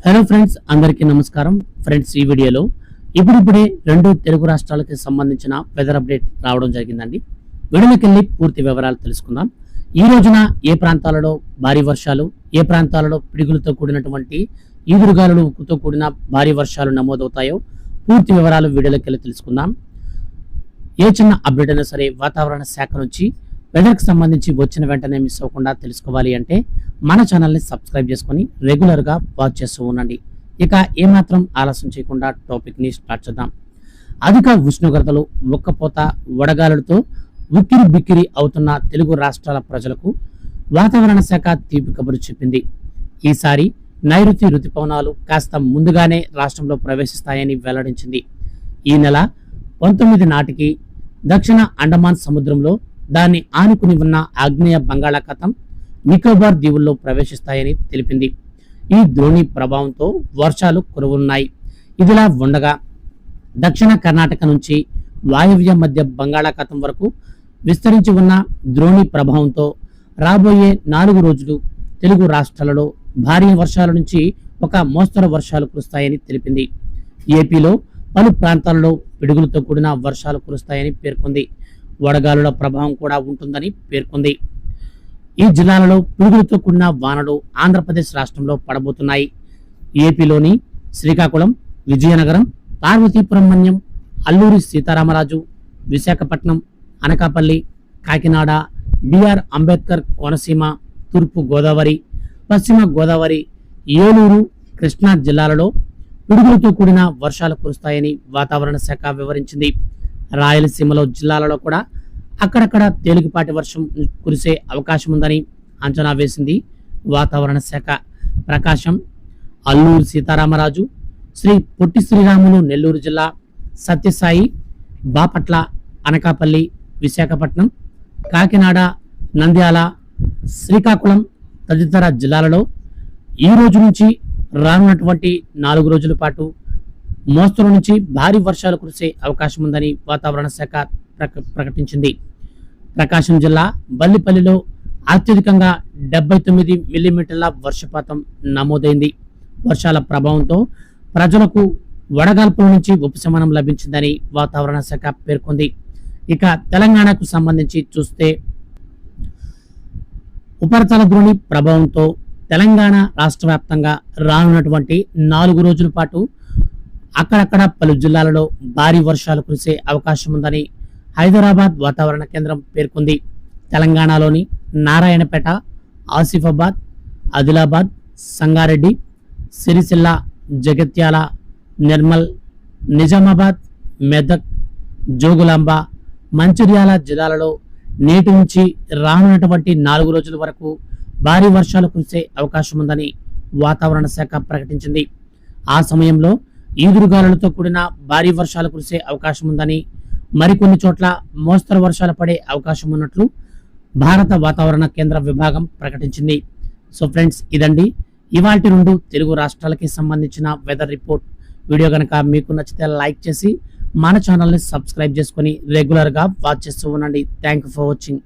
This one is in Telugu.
హలో ఫ్రెండ్స్, అందరికీ నమస్కారం. ఫ్రెండ్స్, ఈ వీడియోలో ఇప్పుడిప్పుడే రెండు తెలుగు రాష్ట్రాలకు సంబంధించిన వెదర్ అప్డేట్ రావడం జరిగిందండి. వీడియోకి వెళ్ళి పూర్తి వివరాలు తెలుసుకుందాం. ఈ రోజున ఏ ప్రాంతాలలో భారీ వర్షాలు, ఏ ప్రాంతాలలో పిడుగులతో కూడినటువంటి ఈదురుగాలులు, ఉక్కుతో కూడిన భారీ వర్షాలు నమోదవుతాయో పూర్తి వివరాలు వీడియోలోకి వెళ్ళి తెలుసుకుందాం. ఏ చిన్న అప్డేట్ అయినా సరే వాతావరణ శాఖ నుంచి వెదర్కి సంబంధించి వచ్చిన వెంటనే మిస్ అవ్వకుండా తెలుసుకోవాలి అంటే మన ఛానల్ని సబ్స్క్రైబ్ చేసుకొని రెగ్యులర్గా వాచ్ చేస్తూ ఉండండి. ఇక ఏమాత్రం ఆలస్యం చేయకుండా టాపిక్ని స్టార్ట్ చేద్దాం. అధిక ఉష్ణోగ్రతలు, ఉక్కపోత, వడగాలులతో ఉక్కిరి బిక్కిరి అవుతున్న తెలుగు రాష్ట్రాల ప్రజలకు వాతావరణ శాఖ తీపి కబురు చెప్పింది. ఈసారి నైరుతి రుతుపవనాలు కాస్త ముందుగానే రాష్ట్రంలో ప్రవేశిస్తాయని వెల్లడించింది. ఈ నెల 19 నాటికి దక్షిణ అండమాన్ సముద్రంలో దాన్ని ఆనుకుని ఉన్న ఆగ్నేయ బంగాళాఖాతం, నికోబార్ దీవుల్లో ప్రవేశిస్తాయని తెలిపింది. ఈ ద్రోణి ప్రభావంతో వర్షాలు కురవనున్నాయి. ఇదిలా ఉండగా దక్షిణ కర్ణాటక నుంచి వాయవ్య మధ్య బంగాళాఖాతం వరకు విస్తరించి ఉన్న ద్రోణి ప్రభావంతో రాబోయే 4 రోజులు తెలుగు రాష్ట్రాలలో భారీ వర్షాల నుంచి ఒక మోస్తరు వర్షాలు కురుస్తాయని తెలిపింది. ఏపీలో పలు ప్రాంతాలలో పిడుగులతో కూడిన వర్షాలు కురుస్తాయని పేర్కొంది. వడగాలుల ప్రభావం కూడా ఉంటుందని పేర్కొంది. ఈ జిల్లాలలో పిడుగులతో కూడిన వానలు ఆంధ్రప్రదేశ్ రాష్ట్రంలో పడబోతున్నాయి. ఏపీలోని శ్రీకాకుళం, విజయనగరం, పార్వతీపురం మన్యం, అల్లూరి సీతారామరాజు, విశాఖపట్నం, అనకాపల్లి, కాకినాడ, బిఆర్ అంబేద్కర్ కోనసీమ, తూర్పు గోదావరి, పశ్చిమ గోదావరి, ఏలూరు, కృష్ణా జిల్లాలలో పిడుగులతో కూడిన వర్షాలు కురుస్తాయని వాతావరణ శాఖ వివరించింది. రాయలసీమలో జిల్లాలలో కూడా అక్కడక్కడ తేలికపాటి వర్షం కురిసే అవకాశం ఉందని అంచనా వేసింది వాతావరణ శాఖ. ప్రకాశం, అల్లూరు సీతారామరాజు, శ్రీ పొట్టి శ్రీరాములు నెల్లూరు జిల్లా, సత్యసాయి, బాపట్ల, అనకాపల్లి, విశాఖపట్నం, కాకినాడ, నంద్యాల, శ్రీకాకుళం తదితర జిల్లాలలో ఈ రోజు నుంచి రానున్నటువంటి 4 రోజుల పాటు మోస్తరు నుంచి భారీ వర్షాలు కురిసే అవకాశం ఉందని వాతావరణ శాఖ ప్రకటించింది. ప్రకాశం జిల్లా బల్లిపల్లిలో అత్యధికంగా 79 మిల్లీమీటర్ల వర్షపాతం నమోదైంది. వర్షాల ప్రభావంతో ప్రజలకు వడగాల్పుల నుంచి ఉపశమనం లభించిందని వాతావరణ శాఖ పేర్కొంది. ఇక తెలంగాణకు సంబంధించి చూస్తే ఉపరితల ద్రోణి ప్రభావంతో తెలంగాణ రాష్ట్ర వ్యాప్తంగా రానున్నటువంటి 4 రోజుల పాటు అక్కడక్కడ పలు జిల్లాలలో భారీ వర్షాలు కురిసే అవకాశం ఉందని హైదరాబాద్ వాతావరణ కేంద్రం పేర్కొంది. తెలంగాణలోని నారాయణపేట, ఆసిఫాబాద్, ఆదిలాబాద్, సంగారెడ్డి, సిరిసిల్ల, జగిత్యాల, నిర్మల్, నిజామాబాద్, మెదక్, జోగులాంబ, మంచిర్యాల జిల్లాలలో నేటి నుంచి రానున్నటువంటి 4 రోజుల వరకు భారీ వర్షాలు కురిసే అవకాశం ఉందని వాతావరణ శాఖ ప్రకటించింది. ఆ సమయంలో ఈదురుగాలులతో కూడిన భారీ వర్షాలు కురిసే అవకాశం ఉందని, మరికొన్ని చోట్ల మోస్తరు వర్షాలు పడే అవకాశం ఉన్నట్లు భారత వాతావరణ కేంద్ర విభాగం ప్రకటించింది. సో ఫ్రెండ్స్, ఇదండి ఇవాల్టి 2 తెలుగు రాష్ట్రాలకి సంబంధించిన వెదర్ రిపోర్ట్. వీడియో కనుక మీకు నచ్చితే లైక్ చేసి మన ఛానల్ని సబ్స్క్రైబ్ చేసుకొని రెగ్యులర్గా వాచ్ చేస్తూ ఉండండి. Thank you for watching.